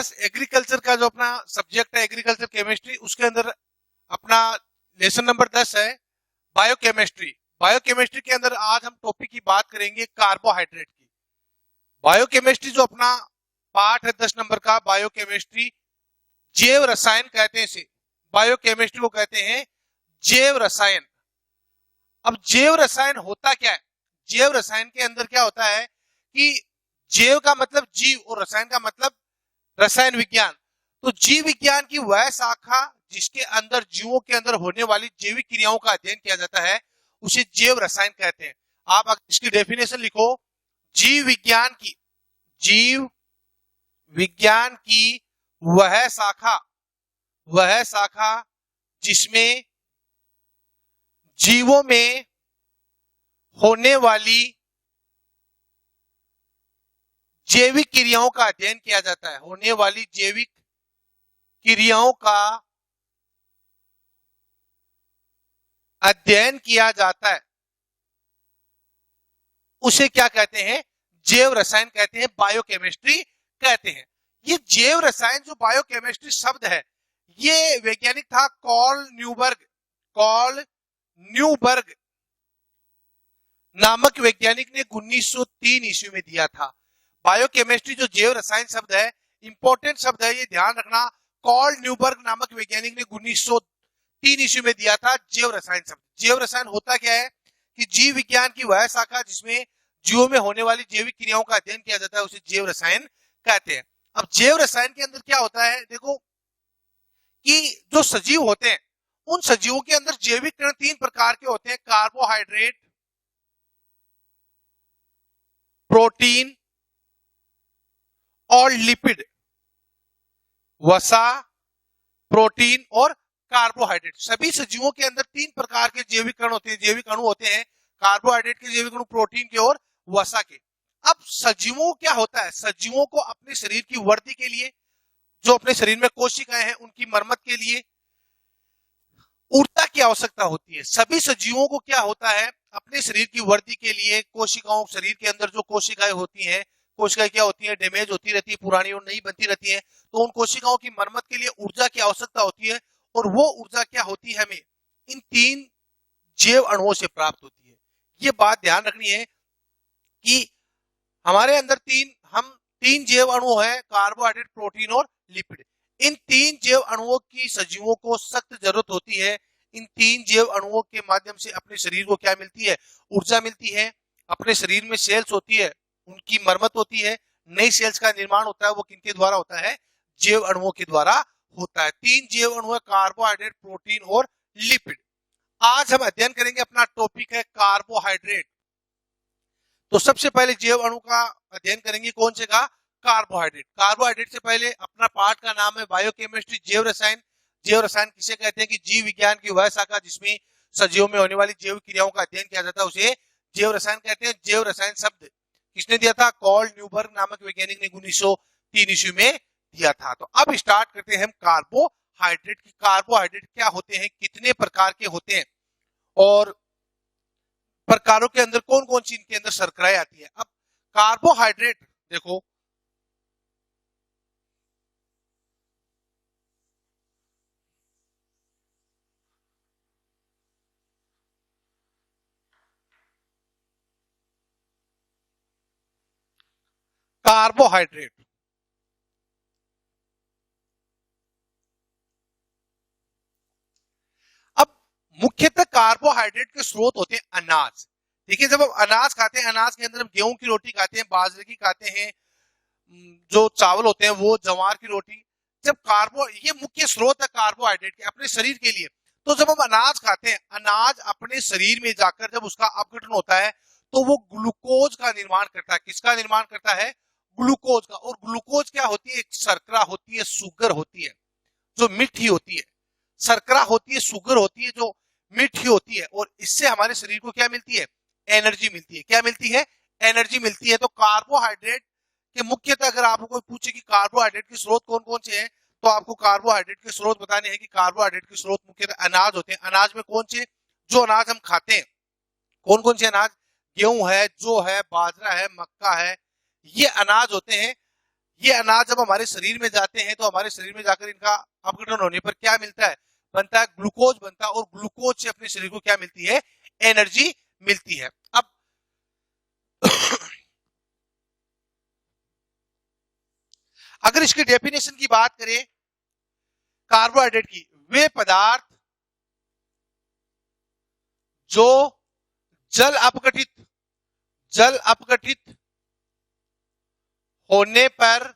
Class agriculture का जो अपना सब्जेक्ट है एग्रीकल्चर केमिस्ट्री, उसके अंदर अपना लेसन नंबर 10 है बायोकेमिस्ट्री। बायोकेमिस्ट्री के अंदर आज हम टॉपिक की बात करेंगे कार्बोहाइड्रेट की। बायोकेमिस्ट्री जो अपना पार्ट है 10 नंबर का, बायोकेमिस्ट्री जैव रसायन कहते हैं इसे। बायोकेमिस्ट्री को कहते हैं जैव रसायन। अब जैव रसायन होता क्या है? जैव रसायन के अंदर क्या होता है कि जैव का मतलब जीव और रसायन का मतलब रसायन विज्ञान। तो जीव विज्ञान की वह शाखा जिसके अंदर जीवों के अंदर होने वाली जैविक क्रियाओं का अध्ययन किया जाता है उसे जैव रसायन कहते हैं। आप इसकी डेफिनेशन लिखो, जीव विज्ञान की वह शाखा जिसमें जीवों में होने वाली जैविक क्रियाओं का अध्ययन किया जाता है। होने वाली जैविक क्रियाओं का अध्ययन किया जाता है उसे क्या कहते हैं? जैव रसायन कहते हैं, बायोकेमिस्ट्री कहते हैं। ये जैव रसायन जो बायोकेमिस्ट्री शब्द है ये वैज्ञानिक था कार्ल न्यूबर्ग नामक वैज्ञानिक ने 1903 ईस्वी में दिया था। बायोकेमिस्ट्री जो जैव रसायन शब्द है, इंपॉर्टेंट शब्द है, ये ध्यान रखना। कार्ल न्यूबर्ग नामक वैज्ञानिक ने 1903 ईस्वी में दिया था जैव रसायन शब्द। जैव रसायन होता क्या है कि जीव विज्ञान की वह शाखा जिसमें जीवों में होने वाली जैविक क्रियाओं का अध्ययन किया जाता है उसे जैव रसायन कहते हैं। अब जैव रसायन के अंदर क्या होता है, देखो कि जो सजीव होते हैं उन सजीवों के अंदर जैविक कण 3 प्रकार के होते हैं: कार्बोहाइड्रेट, प्रोटीन और लिपिड। वसा, प्रोटीन और कार्बोहाइड्रेट। सभी सजीवों के अंदर 3 प्रकार के जैविक कण होते हैं, जैविक अणु होते हैं, कार्बोहाइड्रेट के जैविक अणु, प्रोटीन के और वसा के। अब सजीवों क्या होता है, सजीवों को अपने शरीर की वृद्धि के लिए, जो अपने शरीर में कोशिकाएं हैं उनकी मरम्मत के लिए ऊर्जा की आवश्यकता होती है। सभी सजीवों को क्या होता है, अपने शरीर की वृद्धि के लिए कोशिकाओं, शरीर के अंदर जो कोशिकाएं होती हैं, कोशिकाएं क्या होती है, डैमेज होती रहती है, पुरानी और नई बनती रहती है। तो उन कोशिकाओं की मरम्मत के लिए ऊर्जा की आवश्यकता होती है और वो ऊर्जा क्या होती है, हमें इन 3 जैव अणुओं से प्राप्त होती है। ये बात ध्यान रखनी है कि हमारे अंदर 3 जैव अणु है, कार्बोहाइड्रेट, प्रोटीन और लिपिड। इन 3 जैव अणुओं की सजीवों को सख्त जरूरत होती है। इन 3 जैव अणुओं के माध्यम से अपने शरीर को क्या मिलती है, ऊर्जा मिलती है। अपने शरीर में सेल्स होती है, उनकी मरम्मत होती है, नई सेल्स का निर्माण होता है, वो किनके द्वारा होता है, जैव अणुओं के द्वारा होता है। 3 जैव अणु है, कार्बोहाइड्रेट, प्रोटीन और लिपिड। आज हम अध्ययन करेंगे, अपना टॉपिक है कार्बोहाइड्रेट। तो सबसे पहले जैव अणु का अध्ययन करेंगे, कौन से का, कार्बोहाइड्रेट। कार्बोहाइड्रेट से पहले अपना पाठ का नाम है बायोकेमिस्ट्री, जैव रसायन। जैव रसायन किसे कहते हैं कि जीव विज्ञान की वह शाखा जिसमें सजीवों में होने वाली जैविक क्रियाओं का अध्ययन किया जाता है उसे जैव रसायन कहते हैं। जैव रसायन शब्द किसने दिया था, कार्ल न्यूबर्ग नामक वैज्ञानिक ने 1903 ईस्वी में दिया था। तो अब स्टार्ट करते हैं हम कार्बोहाइड्रेट की। कार्बोहाइड्रेट क्या होते हैं, कितने प्रकार के होते हैं और प्रकारों के अंदर कौन कौन सी इनके अंदर शर्कराएं आती है। अब कार्बोहाइड्रेट देखो, कार्बोहाइड्रेट अब मुख्यतः कार्बोहाइड्रेट के स्रोत होते हैं अनाज। देखिए, जब हम अनाज खाते हैं, अनाज के अंदर हम गेहूं की रोटी खाते हैं, बाजरे की खाते हैं, जो चावल होते हैं वो जवार की रोटी। जब ये मुख्य स्रोत है कार्बोहाइड्रेट के अपने शरीर के लिए। तो जब हम अनाज खाते हैं, अनाज अपने शरीर में जाकर जब उसका अपघटन होता है तो वो ग्लूकोज का निर्माण करता है। किसका निर्माण करता है, ग्लूकोज का। और ग्लूकोज क्या होती है, एक शर्करा होती है, शुगर होती है जो मीठी होती है। शर्करा होती है, शुगर होती है जो मीठी होती है, और इससे हमारे शरीर को क्या मिलती है, एनर्जी मिलती है। क्या मिलती है, एनर्जी मिलती है। तो कार्बोहाइड्रेट के मुख्यतः अगर आपको कोई पूछे कि कार्बोहाइड्रेट के स्रोत कौन कौन से हैं, तो आपको कार्बोहाइड्रेट के स्रोत बताने हैं कि कार्बोहाइड्रेट के स्रोत मुख्यतः अनाज होते हैं। अनाज में कौन से, जो अनाज हम खाते हैं, कौन कौन से अनाज, गेहूं है, जौ है, बाजरा है, मक्का है, ये अनाज होते हैं। ये अनाज जब हमारे शरीर में जाते हैं तो हमारे शरीर में जाकर इनका अपघटन होने पर क्या मिलता है, बनता है ग्लूकोज बनता है, और ग्लूकोज से अपने शरीर को क्या मिलती है, एनर्जी मिलती है। अब अगर इसकी डेफिनेशन की बात करें कार्बोहाइड्रेट की, वे पदार्थ जो जल अपघटित होने पर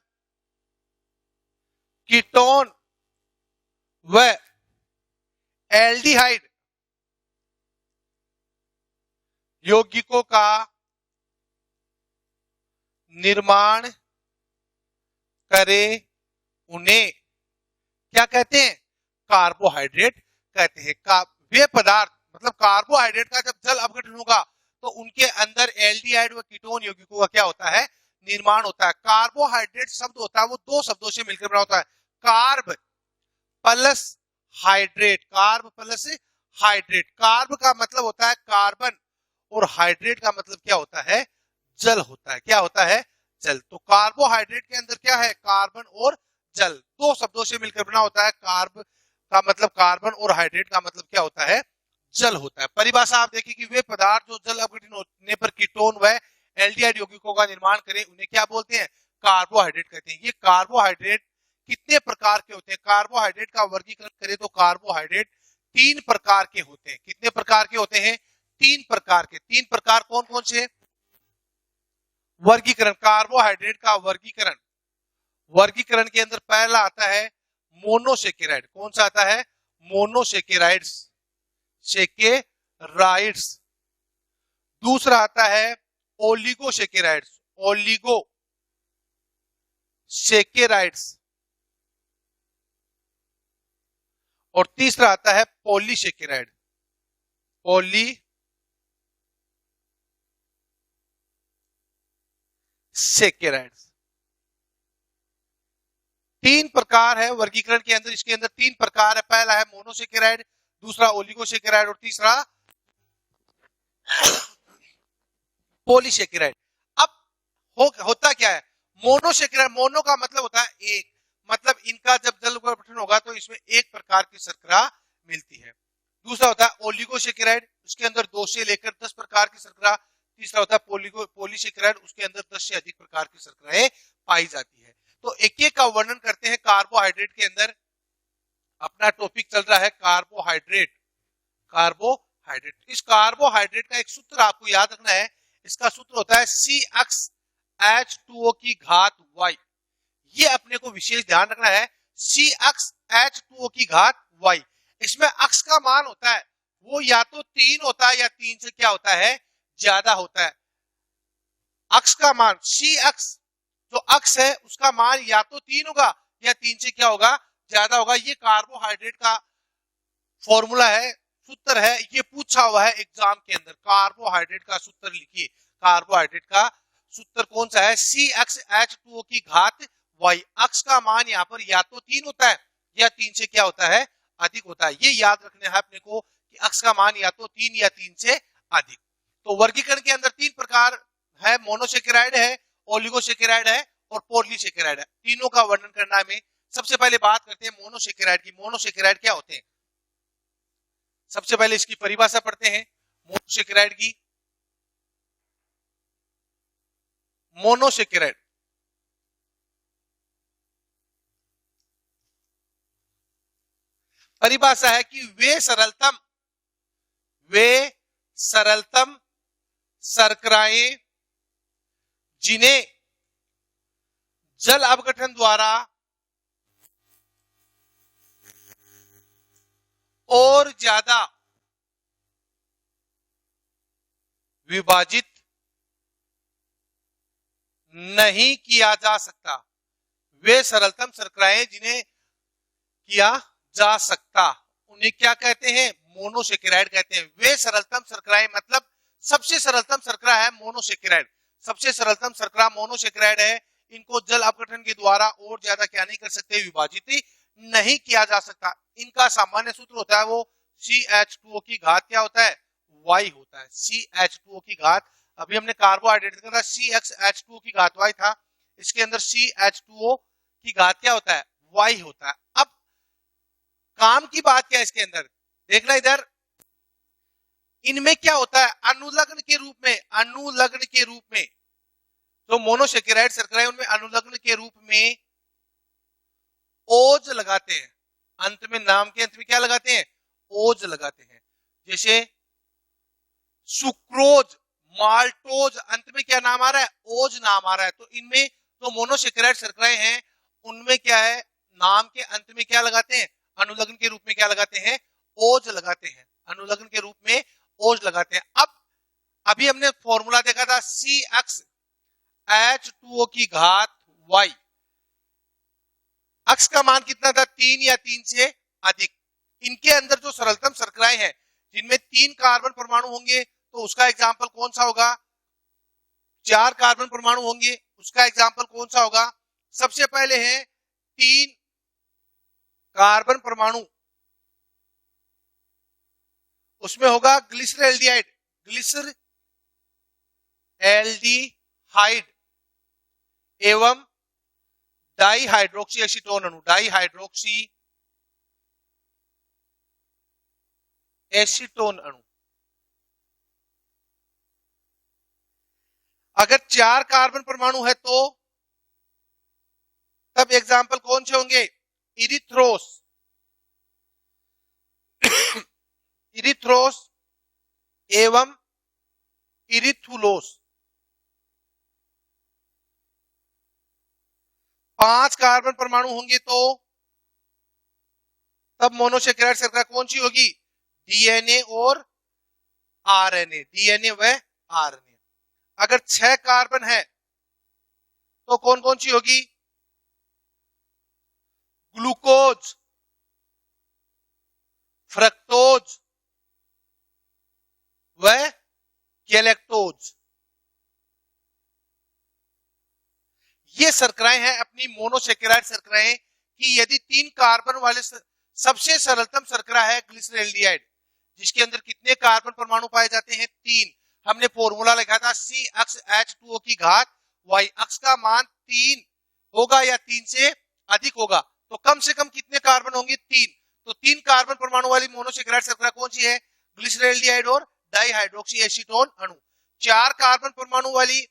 कीटोन व एल्डिहाइड यौगिकों का निर्माण करे, उन्हें क्या कहते हैं, कार्बोहाइड्रेट कहते हैं। वे पदार्थ मतलब कार्बोहाइड्रेट का जब जल अपघटन होगा तो उनके अंदर एल्डिहाइड व कीटोन यौगिकों का क्या होता है, निर्माण होता है। कार्बोहाइड्रेट शब्द होता है वो दो शब्दों से मिलकर बना होता है, carb plus hydrate. Carb plus hydrate, carb का मतलब होता है कार्बन और हाइड्रेट का मतलब क्या होता है, जल होता है। क्या होता है, जल। तो कार्बोहाइड्रेट के अंदर क्या है, कार्बन और जल, दो शब्दों से मिलकर बना होता है। कार्ब का मतलब कार्बन और हाइड्रेट का मतलब क्या होता है, जल होता है। परिभाषा आप देखिए कि वे पदार्थ जो जल अपघटन होने पर कीटोन व एल्डिहाइड यौगिकों का निर्माण करें, उन्हें क्या बोलते हैं, कार्बोहाइड्रेट कहते हैं। ये कार्बोहाइड्रेट कितने प्रकार के होते हैं, कार्बोहाइड्रेट का वर्गीकरण करें तो कार्बोहाइड्रेट 3 प्रकार के होते हैं। कितने प्रकार के होते हैं, 3 प्रकार के। 3 प्रकार कौन कौन से, वर्गीकरण, कार्बोहाइड्रेट का वर्गीकरण, वर्गीकरण के अंदर पहला आता है मोनोसेकेराइड। कौन सा आता है, मोनोसेकेराइड्स, सेकेराइड्स। दूसरा आता है ओलिगोसेकेराइड्स, ओलिगोसेकेराइड्स। और तीसरा आता है पॉलीसेकेराइड, पॉलीसेकेराइड्स। 3 प्रकार है वर्गीकरण के अंदर, इसके अंदर 3 प्रकार है। पहला है मोनोसेकेराइड, दूसरा ओलिगोसेकेराइड और तीसरा पॉलीसेकेराइड। अब होता क्या है, मोनोसेकेराइड, मोनो का मतलब होता है एक, मतलब इनका जब जल अपघटन होगा तो इसमें एक प्रकार की शर्करा मिलती है। दूसरा होता है ओलिगोसेकेराइड, उसके अंदर 2 से लेकर 10 प्रकार की शर्करा। तीसरा होता है पॉलीसेकेराइड, उसके अंदर 10 से अधिक प्रकार की शर्कराएं पाई जाती है। तो एक एक का वर्णन करते हैं। कार्बोहाइड्रेट के अंदर अपना टॉपिक चल रहा है कार्बोहाइड्रेट, कार्बोहाइड्रेट। इस कार्बोहाइड्रेट का एक सूत्र आपको याद रखना है, इसका सूत्र होता है CH2O की घात y। ये अपने को विशेष ध्यान रखना है, CH2O की घात y। इसमें अक्स का मान होता है वो या तो 3 होता है या 3 से क्या होता है, ज्यादा होता है। अक्स का मान, C अक्स जो अक्स है उसका मान या तो 3 होगा या 3 से क्या होगा, ज्यादा होगा। ये कार्बोहाइड्रेट का फॉर्मूला है, सूत्र है, ये पूछा हुआ है एग्जाम के अंदर। कार्बोहाइड्रेट का सूत्र लिखिए, कार्बोहाइड्रेट का सूत्र कौन सा है, CH2O की घात y। अक्स का मान यहाँ पर या तो 3 होता है या 3 से क्या होता है, अधिक होता है। ये याद रखना है अपने को कि अक्स का मान या तो 3 या 3 से अधिक। तो वर्गीकरण के अंदर 3 प्रकार है, मोनोसेकेराइड है, ओलिगोसेकेराइड है और पॉलीसेकेराइड है। तीनों का वर्णन करना में सबसे पहले बात करते हैं मोनोसेकेराइड की। मोनोसेकेराइड क्या होते हैं, सबसे पहले इसकी परिभाषा पढ़ते हैं मोनोसेकेराइड की। मोनोसेकेराइड परिभाषा है कि वे सरलतम शर्कराएं जिन्हें जल अपघटन द्वारा और ज्यादा विभाजित नहीं किया जा सकता, वे सरलतम शर्कराएं जिन्हें किया जा सकता, उन्हें क्या कहते हैं, मोनोसेकेराइड कहते हैं। वे सरलतम शर्कराएं मतलब सबसे सरलतम शर्करा है मोनोसेकेराइड, सबसे सरलतम शर्करा मोनोसेकेराइड है। इनको जल अपघटन के द्वारा और ज्यादा क्या नहीं कर सकते, विभाजित नहीं किया जा सकता। इनका सामान्य सूत्र होता है वो CH2O की घात क्या होता है, y होता है। CH2O की घात, अभी हमने कार्बोहाइड्रेट का था CH2O की घात y था, इसके अंदर CH2O की घात क्या होता है, Y होता है। अब काम की बात क्या है इसके अंदर, देखना इधर, इनमें क्या होता है, अनुलग्न के रूप में, अनुलग्न के रूप में जो मोनोसेकेराइड शर्करा है उनमें अनुलग्न के रूप में ओज लगाते हैं। अंत में, नाम के अंत में क्या लगाते हैं, ओज लगाते हैं। जैसे सुक्रोज, माल्टोज, अंत में क्या नाम आ रहा है, ओज नाम आ रहा है। तो इनमें जो मोनोसेकेराइड शर्कराएं हैं उनमें क्या है, नाम के अंत में क्या लगाते हैं, अनुलग्न के रूप में क्या लगाते हैं, ओज लगाते हैं। अनुलग्न के रूप में ओज लगाते हैं। अब अभी हमने फॉर्मूला देखा था CH2O की घात Y, अक्स का मान कितना था, 3 या 3 से अधिक। इनके अंदर जो सरलतम शर्कराएं हैं जिनमें 3 कार्बन परमाणु होंगे तो उसका एग्जाम्पल कौन सा होगा, 4 कार्बन परमाणु होंगे उसका एग्जाम्पल कौन सा होगा। सबसे पहले है 3 कार्बन परमाणु, उसमें होगा ग्लिसरैल्डिहाइड, ग्लिसरैल्डिहाइड एवं डाइहाइड्रोक्सी एसीटोन अणु, डाइहाइड्रोक्सी एसीटोन अणु। अगर 4 कार्बन परमाणु है तो तब एग्जाम्पल कौन से होंगे, इरिथ्रोस, इरिथ्रोस एवं इरिथुलोस। 5 कार्बन परमाणु होंगे तो तब मोनोसेकेराइड शर्करा कौन सी होगी, DNA और RNA, DNA व RNA। अगर 6 कार्बन है तो कौन कौन सी होगी, ग्लूकोज, फ्रक्टोज व गैलेक्टोज। ये शर्कराएं हैं अपनी मोनोसेकेराइड शर्कराएं कि यदि 3 कार्बन वाले सबसे सरलतम शर्करा है ग्लिसरैल्डिहाइड, जिसके अंदर कितने कार्बन परमाणु पाए जाते हैं, 3। हमने फॉर्मूला लिखा था CH2O की घात Y, अक्स का मान 3 होगा या 3 से अधिक होगा तो कम से कम कितने कार्बन होंगे, 3। तो 3 कार्बन परमाणु वाली मोनोसेकेराइड शर्करा कौन सी है, ग्लिसरैल्डिहाइड और डाइहाइड्रोक्सी एसीटोन अणु। 4 कार्बन परमाणु वाली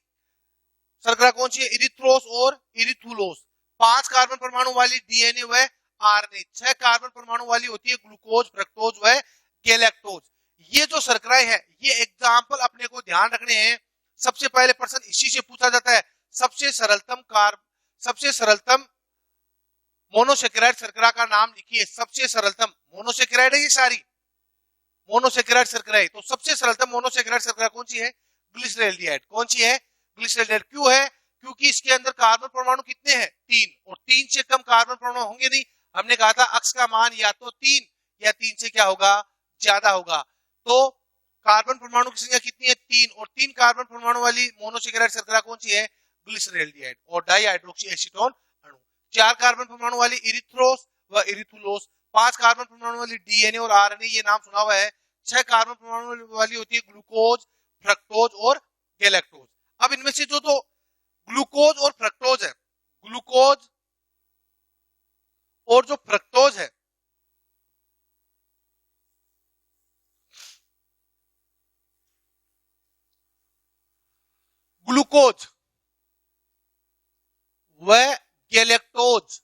शर्करा कौन सी है, इरिथ्रोस और इरिथुलोस। 5 कार्बन परमाणु वाली DNA व RNA। 6 कार्बन परमाणु वाली होती है ग्लूकोज, फ्रक्टोज व गैलेक्टोज। ये जो शर्कराएं हैं ये एग्जाम्पल अपने को ध्यान रखने हैं। सबसे पहले प्रश्न इसी से पूछा जाता है, सबसे सरलतम मोनोसेकेराइड शर्करा का नाम लिखिए। सबसे सरलतम मोनोसेकेराइड है, ये सारी मोनोसेकेराइड शर्करा है, तो सबसे सरलतम मोनोसेकेराइड शर्करा कौन सी है, ग्लिसरैल्डिहाइड। कौन सी है, ग्लिसरैल्डिहाइड। क्यों है, क्योंकि इसके अंदर कार्बन परमाणु कितने हैं, 3, और 3 से कम कार्बन परमाणु होंगे नहीं। हमने कहा था अक्स का मान या तो 3 या 3 से क्या होगा, ज्यादा होगा। तो कार्बन परमाणु की संख्या कितनी है, 3, और 3 कार्बन परमाणु वाली मोनोसेकेराइड शर्करा कौन सी है, ग्लिसरैल्डिहाइड और डाइहाइड्रोक्सी एसीटोन अणु। 4 कार्बन परमाणु वाली इरिथ्रोस व इरिथुलोस। 5 कार्बन परमाणु वाली DNA और RNA, ये नाम सुना हुआ है। 6 कार्बन परमाणु वाली होती है ग्लूकोज, फ्रक्टोज और गैलेक्टोज। अब इनमें से जो तो ग्लूकोज और फ्रक्टोज है, ग्लूकोज और जो फ्रक्टोज है, ग्लूकोज व गैलेक्टोज,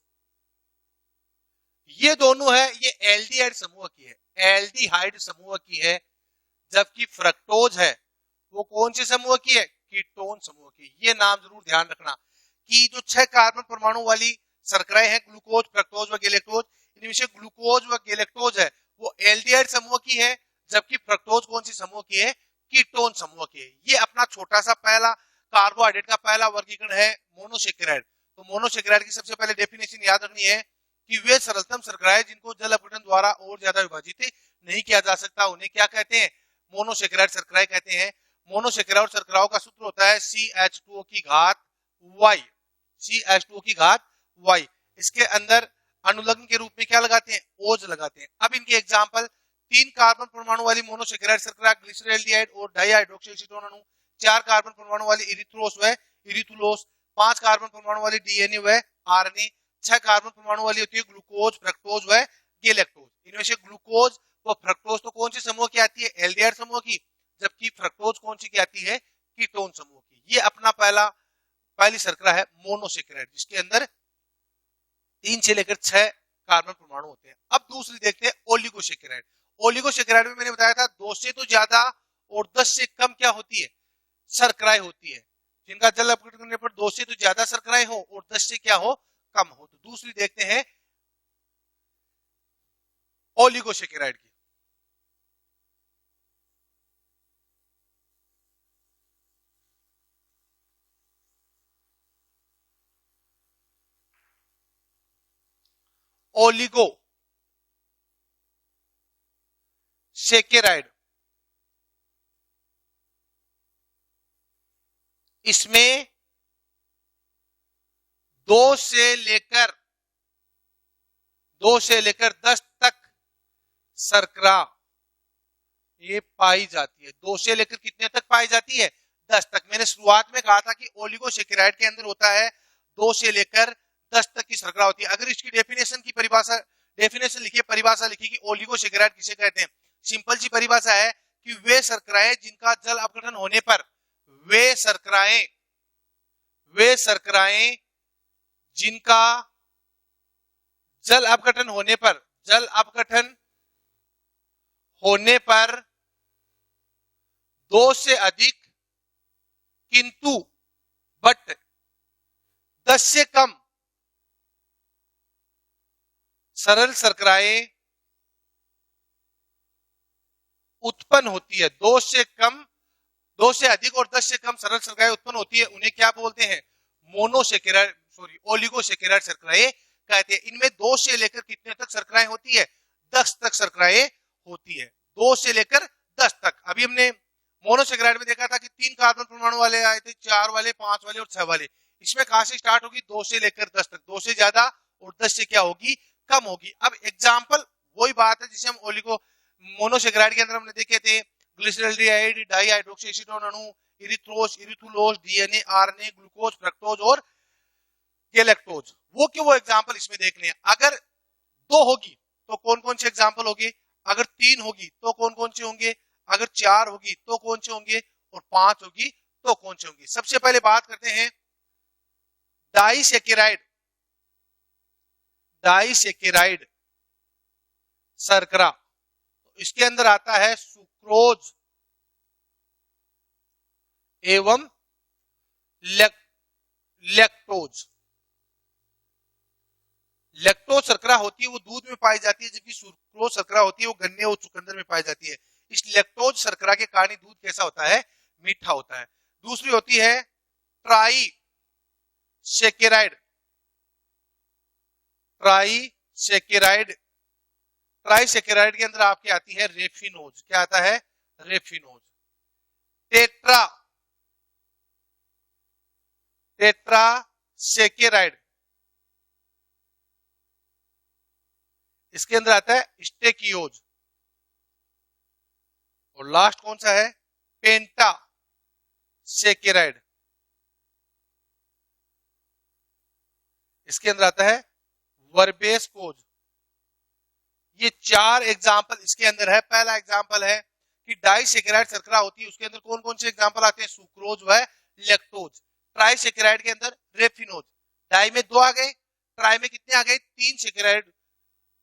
ये दोनों है, ये एल्डिहाइड समूह की है, एल्डिहाइड समूह की है। जबकि फ्रक्टोज है वो कौन से समूह की है, कीटोन समूह की। ये नाम जरूर ध्यान रखना कि जो 6 कार्बन परमाणु वाली शर्कराएं हैं ग्लूकोज, फ्रक्टोज व गैलेक्टोज, इनमें से ग्लूकोज व गैलेक्टोज है वो एल्डिहाइड समूह की है, जबकि फ्रक्टोज कौन सी समूह की है, कीटोन समूह की है। ये अपना छोटा सा पहला कार्बोहाइड्रेट का पहला वर्गीकरण है मोनोसेकेराइड। तो मोनोसेकेराइड की सबसे पहले डेफिनेशन याद रखनी है कि वे सरलतम शर्कराएं जिनको जल अपघटन द्वारा और ज्यादा विभाजित नहीं किया जा सकता, उन्हें क्या कहते हैं, मोनोसेकेराइड शर्कराएं कहते हैं। मोनोसेकेराइड शर्कराओं का सूत्र होता है CH2O की घात Y, CH2O की घात Y। इसके अंदर अनुलग्न के रूप में क्या लगाते हैं, ओज लगाते हैं। अब इनके एग्जाम्पल, 3 कार्बन परमाणु वाली मोनोसेकेराइड शर्करा ग्लिसरैल्डिहाइड और डाइहाइड्रोक्सी एसीटोन अणु। 4 कार्बन परमाणु वाली इरिथ्रोस व इरिथुलोस। 5 कार्बन परमाणु वाली डीएनए व आरएनए, 6 कार्बन परमाणु वाली होती है ग्लूकोज, फ्रक्टोज व गैलेक्टोज। इनमें से ग्लूकोज व फ्रक्टोज तो कौन सी समूह की आती है, एल्डिहाइड समूह की, जबकि फ्रक्टोज कौन सी की आती है, कीटोन समूह की। ये अपना पहली शर्करा है मोनोसेकेराइड, जिसके अंदर 3 से लेकर 6 कार्बन परमाणु होते हैं। अब दूसरी देखते हैं ओलिगोसेकेराइड। ओलिगोसेकेराइड में मैंने बताया था 2 से तो ज्यादा और 10 से कम क्या होती है, शर्कराएं होती है, जिनका जल अपघटन करने पर 2 से तो ज्यादा शर्कराएं हो और 10 से क्या हो, कम हो। तो दूसरी देखते हैं ओलिगोसेकेराइड की। ओलिगो सेकेराइड, इसमें 2 से लेकर 10 तक शर्करा ये पाई जाती है। 2 से लेकर कितने तक पाई जाती है, 10 तक। मैंने शुरुआत में कहा था कि ओलिगोसेकेराइड के अंदर होता है 2 से लेकर 10 तक की शर्करा होती है। अगर इसकी डेफिनेशन लिखिए, परिभाषा लिखिए कि ओलिगोसेकेराइड किसे कहते हैं। सिंपल सी परिभाषा है कि वे शर्कराएं जिनका जल अपघटन होने पर, वे शर्कराएं जिनका जल अपघटन होने पर 2 से अधिक किंतु बट 10 से कम सरल शर्कराएं उत्पन्न होती है। 2 से अधिक और 10 से कम सरल शर्कराएं उत्पन्न होती है, उन्हें क्या बोलते हैं, ओलिगोसेकेराइड शर्कराएं कहते हैं। इनमें 2 से लेकर कितने तक शर्कराएं होती है, 10 तक शर्कराएं होती है, 2 से लेकर 10 तक। अभी हमने मोनोसेकेराइड में देखा था कि 3 कार्बन परमाणु वाले आए थे, 4 वाले, 5 वाले और 6 वाले। इसमें कहां से स्टार्ट होगी, 2 से लेकर 10 तक, 2 से ज्यादा और 10 से क्या होगी, कम होगी। अब एग्जाम्पल वही बात है जिसे हम मोनोसेकेराइड के अंदर हमने देखे थे, ग्लिसरॉल्डिहाइड, डाइहाइड्रोक्सी एसीटोन अणु, इरिथ्रोस, डीएनए, आरएनए, ग्लूकोज, फ्रक्टोज और गैलेक्टोज। वो एग्जाम्पल इसमें देख लें। अगर 2 होगी तो कौन कौन से एग्जाम्पल होंगे, अगर 3 होगी तो कौन कौन से होंगे, अगर 4 होगी तो कौन से होंगे, और 5 होगी तो कौन से होंगे। सबसे पहले बात करते हैं डाइसेकेराइड शर्करा। इसके अंदर आता है सुक्रोज एवं लैक्टोज। लैक्टोज शर्करा होती है वो दूध में पाई जाती है, जबकि सुक्रोज शर्करा होती है वो गन्ने और चुकंदर में पाई जाती है। इस लैक्टोज शर्करा के कारण दूध कैसा होता है, मीठा होता है। दूसरी होती है ट्राइसेकेराइड के अंदर आपकी आती है रेफिनोज। क्या आता है, रेफिनोज। टेट्रासेकेराइड, इसके अंदर आता है स्टेकियोज। और लास्ट कौन सा है, पेंटासेकेराइड, इसके अंदर आता है वर्बेसकोज। ये 4 एग्जाम्पल इसके अंदर है। पहला एग्जाम्पल है कि डाइसेकेराइड शर्करा होती है, उसके अंदर कौन कौन से एग्जाम्पल आते हैं, सुक्रोज व लैक्टोज। ट्राइसेकेराइड के अंदर रेफिनोज। डाई में 2 आ गए, ट्राई में कितने आ गए, 3 सेकेराइड।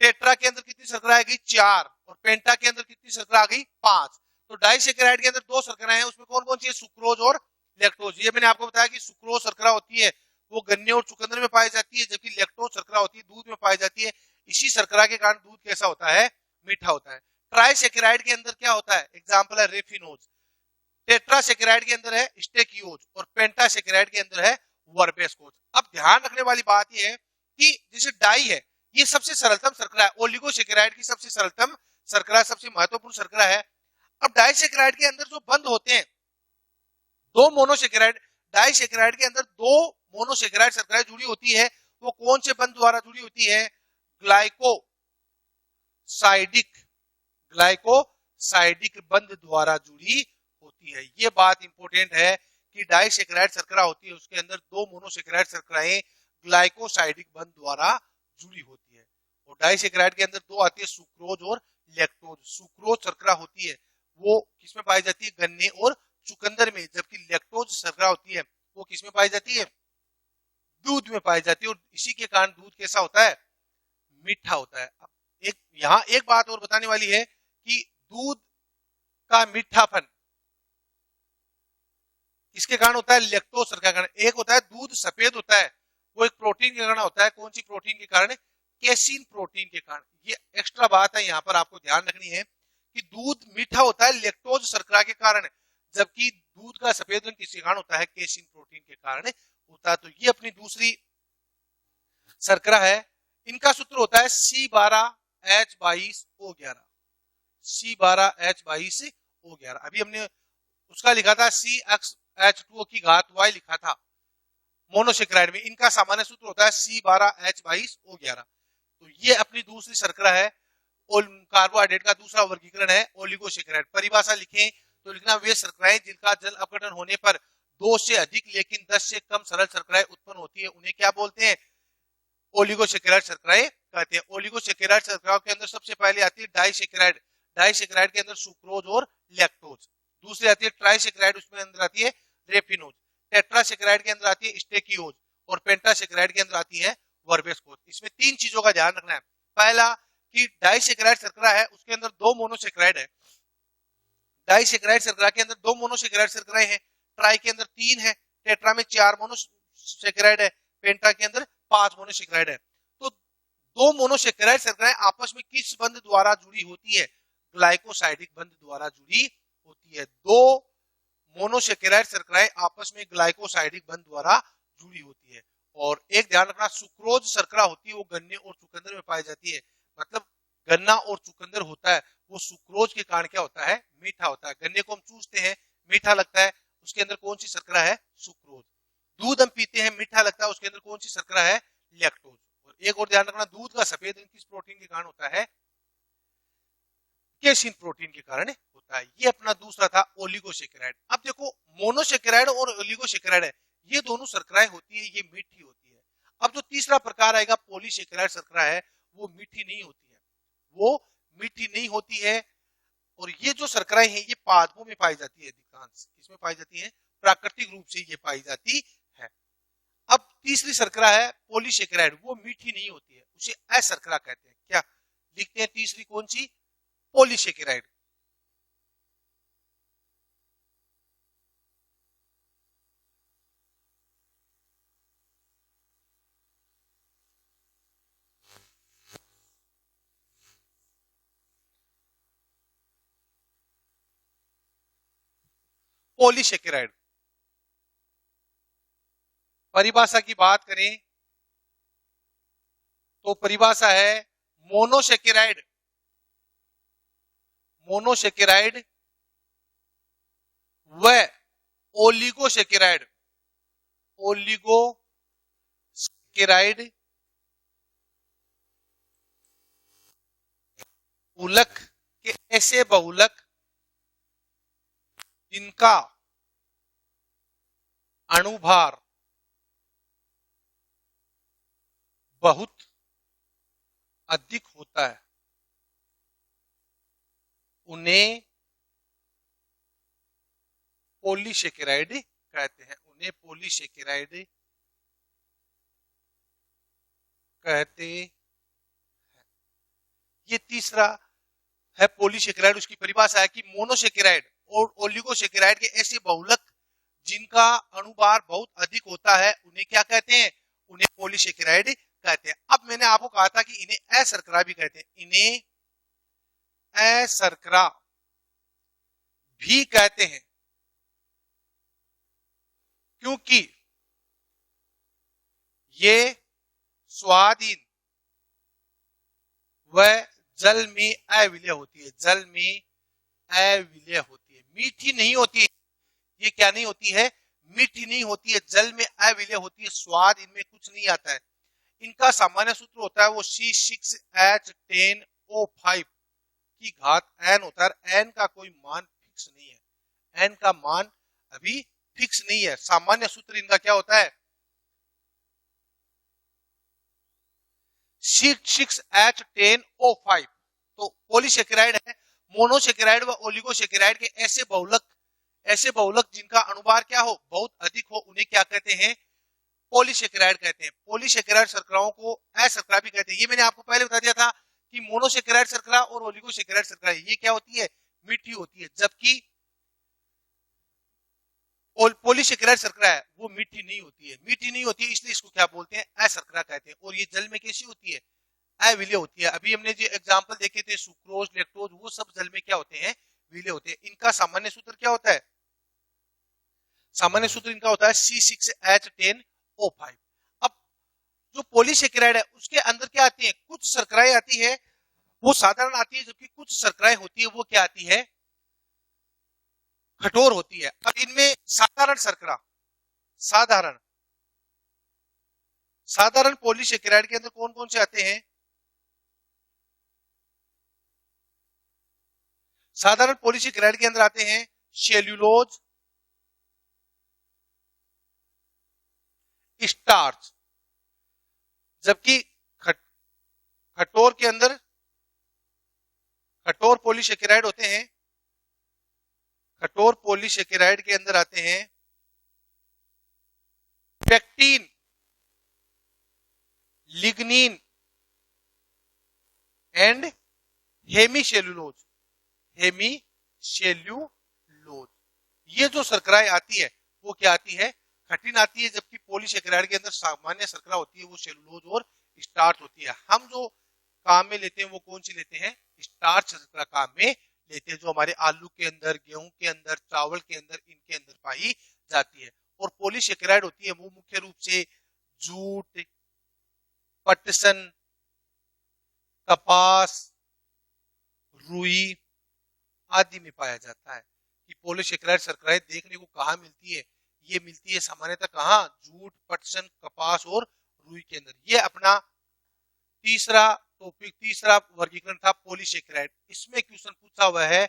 टेट्रा के अंदर कितनी शर्करा आ गई, 4, और पेंटा के अंदर कितनी शर्करा आ गई, 5। तो डाइसेकेराइड के अंदर 2 शर्कराएं हैं, उसमें कौन कौन सी है, सुक्रोज और लैक्टोज। ये मैंने आपको बताया कि सुक्रोज शर्करा होती है वो गन्ने और चुकंदर में पाई जाती है, जबकि लैक्टोज शर्करा होती है दूध में पाई जाती है। इसी शर्करा के कारण दूध कैसा होता है, मीठा होता है। ट्राइसेकेराइड के अंदर क्या होता है, एग्जाम्पल है रेफिनोज। टेट्रासेकेराइड के अंदर है स्टेकियोज और पेंटासेकेराइड के अंदर है वर्बेसकोज। अब ध्यान रखने वाली बात यह है कि जैसे डाई है ये सबसे सरलतम शर्करा है, ओलिगोसेकेराइड की सबसे सरलतम शर्करा, सबसे महत्वपूर्ण शर्करा है। अब डाइसेकेराइड के अंदर जो बंध होते हैं 2 मोनोसेकेराइड, डाइसेकेराइड के अंदर 2 मोनोसेकेराइड शर्कराएं जुड़ी होती है, वो कौन से बंध द्वारा जुड़ी होती है, ग्लाइकोसाइडिक बंध द्वारा जुड़ी होती है। ये बात इंपॉर्टेंट है कि जबकि डाइसैकेराइड शर्करा होती है उसके अंदर दो मोनोसैकेराइड शर्कराएं ग्लाइकोसाइडिक बंध द्वारा जुड़ी होती है। और डाइसैकेराइड के अंदर दो आती है, सुक्रोज और लैक्टोज। सुक्रोज शर्करा होती है वो किसमें पाई जाती है, गन्ने और चुकंदर में, जबकि लैक्टोज शर्करा होती है वो किसमें पाई जाती है, दूध में पाई जाती है। और इसी के कारण दूध कैसा होता है, मीठा होता है। अब यहाँ एक बात और बताने वाली है कि दूध का मीठापन किसके कारण होता है, लैक्टोज शर्करा के कारण। एक होता है दूध सफेद होता है, वो एक प्रोटीन के कारण होता है। कौन सी प्रोटीन के कारण, केसिन प्रोटीन के कारण। ये एक्स्ट्रा बात है, यहाँ पर आपको ध्यान रखनी है कि दूध मीठा होता है लैक्टोज शर्करा के कारण, जबकि दूध का सफेद रंग किसके कारण होता है, केसिन प्रोटीन के कारण होता है। तो ये अपनी दूसरी शर्करा है। इनका सूत्र होता है C12H22O11। C12H22O11। अभी हमने उसका लिखा था CH2O की घात y लिखा था मोनोसैकेराइड में। इनका सामान्य सूत्र होता है C12H22O11। तो ये अपनी दूसरी शर्करा है। और कार्बोहाइड्रेट का दूसरा वर्गीकरण है ओलिगोसैकेराइड। परिभाषा लिखें तो लिखना वे शर्कराएं जिनका जल अपघटन होने पर 2 से अधिक लेकिन 10 से कम सरल शर्कराएं उत्पन्न होती है, उन्हें क्या बोलते हैं, ओलिगोसैकेराइड शर्कराएं कहते हैं। ओलिगोसैकेराइड शर्कराओं के अंदर सबसे पहले आती है डाइसैकेराइड। डाइसैकेराइड के अंदर सुक्रोज और लैक्टोज। दूसरी आती है ट्राइसैकेराइड, उसमें अंदर आती है रेफिनोज। टेट्रासैकेराइड के अंदर आती है स्टेकियोज। और पेंटासैकेराइड के अंदर आती है वर्बेस्कोज। इसमें 3 चीजों का ध्यान रखना है। पहला कि डाइसैकेराइड शर्करा है उसके अंदर 2 मोनोसैकेराइड है। डाइसैकेराइड शर्करा के अंदर 2 मोनोसैकेराइड शर्कराएं हैं। ट्राई के अंदर 3 है। टेट्रा में 4 मोनोसैकेराइड है। पेंटा के अंदर 5 मोनोसैकेराइड है। तो 2 मोनोसैकेराइड शर्कराएं आपस में किस बंध द्वारा जुड़ी होती है, ग्लाइकोसाइडिक बंध द्वारा जुड़ी होती है। 2 मोनोसैकेराइड शर्कराएं आपस में ग्लाइकोसाइडिक बंध द्वारा जुड़ी होती है। और एक ध्यान रखना, सुक्रोज शर्करा होती है वो गन्ने और चुकंदर में पाई जाती है। मतलब गन्ना और चुकंदर होता है वो सुक्रोज के कारण क्या होता है, मीठा होता है। गन्ने को हम चूसते हैं मीठा लगता है, उसके अंदर कौन सी शर्करा है, सुक्रोज। दूध हम पीते हैं मीठा लगता है, उसके अंदर कौन सी शर्करा है, लैक्टोज। और एक और ध्यान रखना, दूध का सफेद रंग किस प्रोटीन के कारण होता है, केसिन प्रोटीन के कारण होता है। ये अपना दूसरा था ओलिगोसैकेराइड। अब देखो मोनोसैकेराइड और ओलिगोसैकेराइड है, ये दोनों शर्कराएं होती है, ये मीठी होती है। अब जो तीसरा प्रकार आएगा पॉलीसैकेराइड शर्करा है, वो मीठी नहीं होती है, वो मीठी नहीं होती है। और ये जो शर्कराएं हैं ये पादपों में पाई जाती है, अधिकांश किसमें पाई जाती है, प्राकृतिक रूप से ये पाई जाती है। अब तीसरी शर्करा है पॉलीसैकेराइड, वो मीठी नहीं होती है, उसे अशर्करा कहते हैं। क्या लिखते हैं तीसरी, कौन सी, पॉलीसैकेराइड। पॉलीसैकेराइड परिभाषा की बात करें तो परिभाषा है मोनोसैकेराइड। मोनोसैकेराइड व ओलिगोसैकेराइड। ओलिगोसैकेराइड बहुलक के ऐसे बहुलक जिनका अणुभार बहुत अधिक होता है उन्हें पॉलीसैकेराइड कहते हैं। उन्हें पॉलीसैकेराइड कहते हैं। ये तीसरा है पॉलीसैकेराइड। उसकी परिभाषा है कि मोनोसैकेराइड और ओलिगोसैकेराइड के ऐसे बहुलक जिनका अणुभार बहुत अधिक होता है उन्हें क्या कहते हैं, उन्हें पॉलीसैकेराइड कहते हैं। अब मैंने आपको कहा था कि इन्हें अशर्करा भी कहते हैं, इन्हें अशर्करा भी कहते हैं क्योंकि ये स्वादहीन व जल में अविलेय होती है। जल में अविलेय होती है, मीठी नहीं होती है। ये क्या नहीं होती है, मीठी नहीं होती है, जल में अविलेय होती है, स्वाद इनमें कुछ नहीं आता है। इनका सामान्य सूत्र होता है वो C6H10O5 की घात n होता है। n का कोई मान फिक्स नहीं है, n का मान अभी फिक्स नहीं है। सामान्य सूत्र इनका क्या होता है, 6H10O5। तो पॉलीसेकेराइड है, मोनोसेकेराइड व ओलिगोसेकेराइड के ऐसे बहुलक जिनका अनुभार क्या हो, बहुत अधिक हो, उन्हें क्या कहते हैं, पॉलीसेकेराइड कहते हैं। पॉलीसेकेराइड शर्कराओं को अशर्करा भी कहते हैं। ये मैंने आपको पहले बता दिया था कि मोनोसेकेराइड शर्करा और ओलिगोसेकेराइड शर्करा ये क्या होती है, मीठी होती है, जबकि पॉलीसेकेराइड शर्करा है वो मीठी नहीं होती है। मीठी नहीं होती है इसलिए इसको क्या बोलते हैं, अशर्करा कहते हैं। और ये जल में कैसी होती है, अविलेय होती है। अभी हमने जो एग्जांपल देखे थे सुक्रोज, लैक्टोज, वो सब जल में क्या होते हैं, विलेय होते हैं। इनका सामान्य सूत्र क्या होता है, सामान्य सूत्र इनका होता है C6H10O5। अब जो पॉलीसेकेराइड है उसके अंदर क्या आती है, कुछ शर्कराएं आती है वो साधारण आती है, जबकि कुछ शर्कराएं होती है वो क्या आती है, कठोर होती है। अब इनमें साधारण शर्करा, साधारण पॉलीसेकेराइड के अंदर कौन कौन से आते हैं, साधारण पॉलीसेकेराइड के अंदर आते हैं सेल्यूलोज, स्टार्च, जबकि कठोर के अंदर, कठोर पॉलीसेकेराइड होते हैं, कठोर पॉलीसेकेराइड के अंदर आते हैं पेक्टिन, लिग्निन एंड हेमीसेल्यूलोज। ये जो शर्कराएं आती है वो क्या आती है, कठिन आती है, जबकि पॉलीसेकेराइड के अंदर सामान्य शर्करा होती है वो सेलुलोज और स्टार्च होती है। हम जो काम में लेते हैं वो कौन सी लेते हैं, स्टार्च शर्करा काम में लेते हैं, जो हमारे आलू के अंदर, गेहूं के अंदर, चावल के अंदर, इनके अंदर पाई जाती है। और पॉलीसेकेराइड होती है वो मुख्य रूप से जूट, पटसन, कपास, रुई आदि में पाया जाता है। कि पॉलीसेकेराइड शर्कराएं देखने को कहाँ मिलती है, ये मिलती है सामान्यतः कहाँ, जूट, पटसन, कपास और रुई के अंदर। ये अपना तीसरा टॉपिक, तीसरा वर्गीकरण था पॉलीसेकेराइड। इसमें क्वेश्चन पूछा हुआ है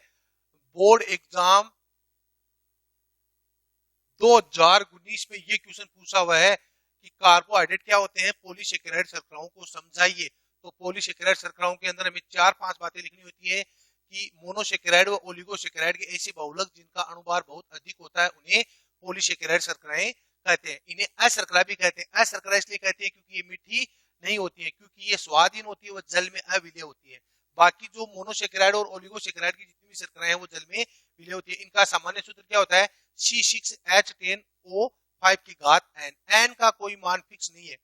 बोर्ड एग्जाम 2019 में, ये क्वेश्चन पूछा हुआ है कि कार्बोहाइड्रेट क्या होते हैं, पॉलीसेकेराइड शर्कराओं को समझाइए। तो पॉलीसेकेराइड शर्कराओं के अंदर हमें 4-5 बातें लिखनी होती है कि मोनोसेकेराइड व ओलिगोसेकेराइड के ऐसे बहुलक जिनका अनुभार बहुत अधिक होता है उन्हें पॉलीसेकेराइड शर्कराएं कहते हैं। इन्हें अशर्करा भी कहते हैं। अशर्करा इसलिए कहते हैं क्योंकि ये मीठी नहीं होती है, क्योंकि ये स्वादहीन होती है, वो जल में अविलेय होती है। बाकी जो मोनोसेकेराइड और ओलिगोसेकेराइड की जितनी भी शर्कराएं हैं वो जल में विलेय होती है। इनका सामान्य सूत्र क्या होता है, C6H10O5 की घात n। n का कोई मान फिक्स नहीं है।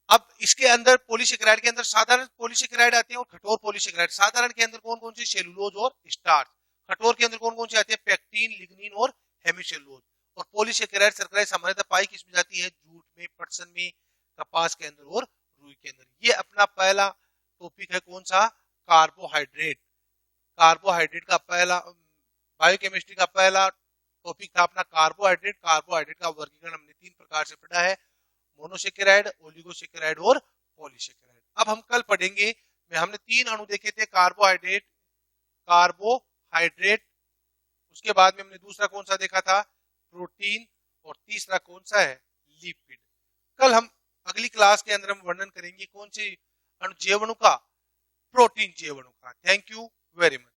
अब इसके अंदर पॉलीसेकेराइड के अंदर साधारण पॉलीसेकेराइड आते हैं और कठोर पॉलीसेकेराइड। साधारण के अंदर कौन कौन से, सेलुलोज और स्टार्च। कठोर के अंदर कौन कौन से आते हैं, पेक्टिन, लिग्निन और हेमीसेलुलोज। और पॉलीसेकेराइड शर्कराएं सामान्यतः पाई किसमें जाती है, जूट में, पटसन में, कपास के अंदर और रुई के अंदर। ये अपना पहला टॉपिक है कौन सा, कार्बोहाइड्रेट। कार्बोहाइड्रेट का पहला, बायोकेमिस्ट्री का पहला टॉपिक था अपना कार्बोहाइड्रेट। कार्बोहाइड्रेट का वर्गीकरण हमने 3 प्रकार से पढ़ा है, मोनोसेकेराइड, ओलिगोसेकेराइड और पॉलीसेकेराइड। अब हम कल पढ़ेंगे, हमने 3 अणु देखे थे, कार्बोहाइड्रेट, उसके बाद में हमने दूसरा कौन सा देखा था, प्रोटीन, और तीसरा कौन सा है, लिपिड। कल हम अगली क्लास के अंदर हम वर्णन करेंगे कौन से अणु, जीवाणु का, प्रोटीन जीवाणु का। Thank you very much.